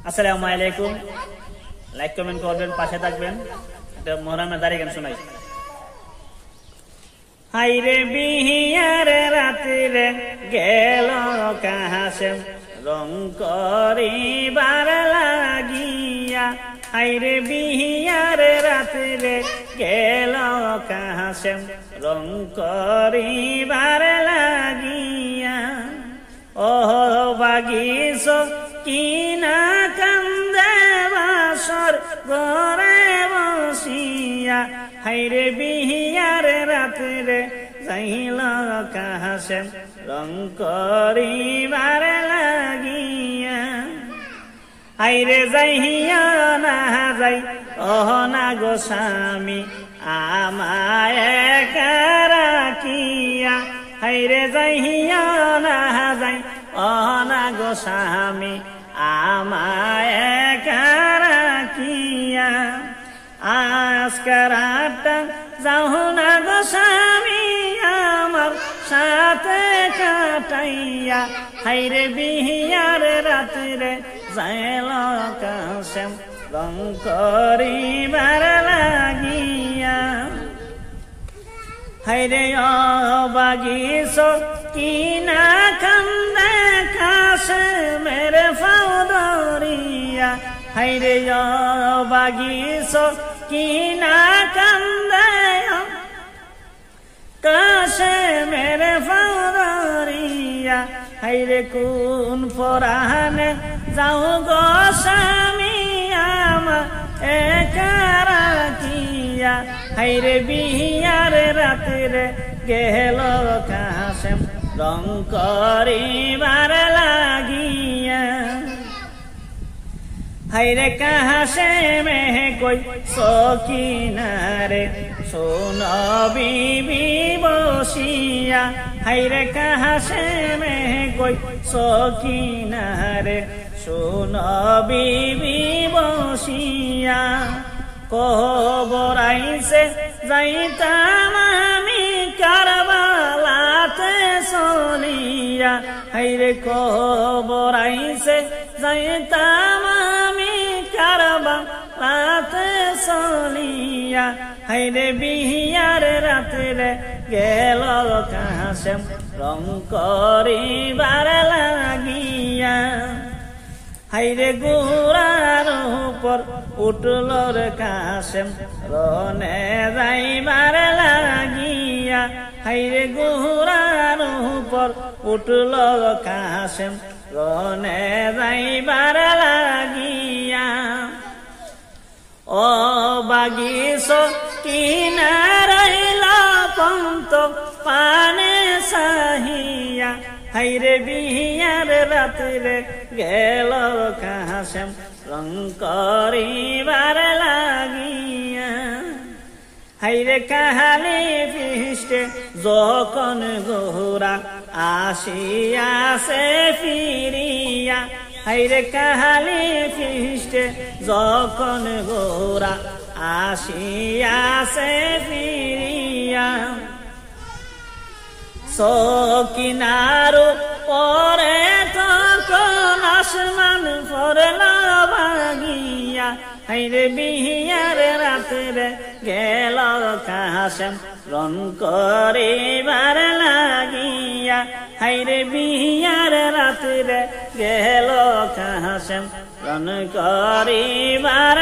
আসসালামু আলাইকুম। Like comment করবেন, পাশে থাকবেন। এটা মোহরমের দাঁড়িয়ে গান শোনাই। হাইরে বিহিয়ার রাত্রে গেল কাহাসেম রং করিবার লাগিয়া। হাইরে বিহিয়ার রাত্রে গেল কাহাসেম রং করিবার লাগিয়া। ও বাগিস কিনা কান্দে বাসর ঘরে বসিয়া। হাইরে বিহিয়ার রাত্রে যাইল কাহাসেম রং করিবার লাগিয়া। হাইরে যাইয়া না যাই ওহ না গো স্বামী আমায় একা রাখিয়া। হাইরে যাইয়া না যাই ওহ না গো স্বামী আমায় একা রাখিয়া। আজকারাটা যাও না গো স্বামী আমার সাথে কাটাইয়া। হাইরে বিহিয়ার রাত্রে যাইল কাহাসেম রং করিবার লাগিয়া। হাইরে অবাগিস কিনা কান্দে কাশেমের ফাও ধরিয়া। হাইরে অবাগিস কিনা কান্দে কাশেমের ফাও ধরিয়া। হাইরে কোন পরাণে যাও গো স্বামী আমা একা রাখিয়া। হাইরে বিহিয়ার রাত্রে গেল কাহাসেম রং করিবার লাগিয়া। হাইরে কাহাসেমে কই সকিনারে শোন বিবি বসিয়া। হাইরে কাহাসেমে কই সকিনারে শোন বিবি বসিয়া। কবর আইছে যাইতাম আমি কারবালাতে চলিয়া। হাইরে কবর আইছে যাইতাম আমি কারবালাতে চলিয়া। হাইরে বিহিয়ার রাত্রে গেল কাহাসেম রং করিবার লাগিয়া। হাইরে গোড়ার উপর উঠল রে কাশেম রনে যাইবার লাগিয়া। হাইরে গোড়ার উপর উঠল কাশেম রনে যাইবার লাগিয়া। ও বাগিস কিনারাইল পন্ত পানে সাহিয়া। হাইরে বিহিয়ার রাত্রে গেল কাহাসেম রং করিবার লাগিয়া। হাইরে কাহালি পৃষ্ঠে যখন গোরা আসিয়াছে ফিরিয়া। হাইরে কাহালি পৃষ্ঠে যখন গোরা আসিয়াছে ফিরিয়া। সকিনারো পরে তখন আসমান পড়ল ভাগিয়া। হাইরে বিহিয়ার রাত্রে গেল কাহাসেম রং করিবার লাগিয়া। হাইরে বিহিয়ার রাত্রে গেল কাহাসেম রং করিবার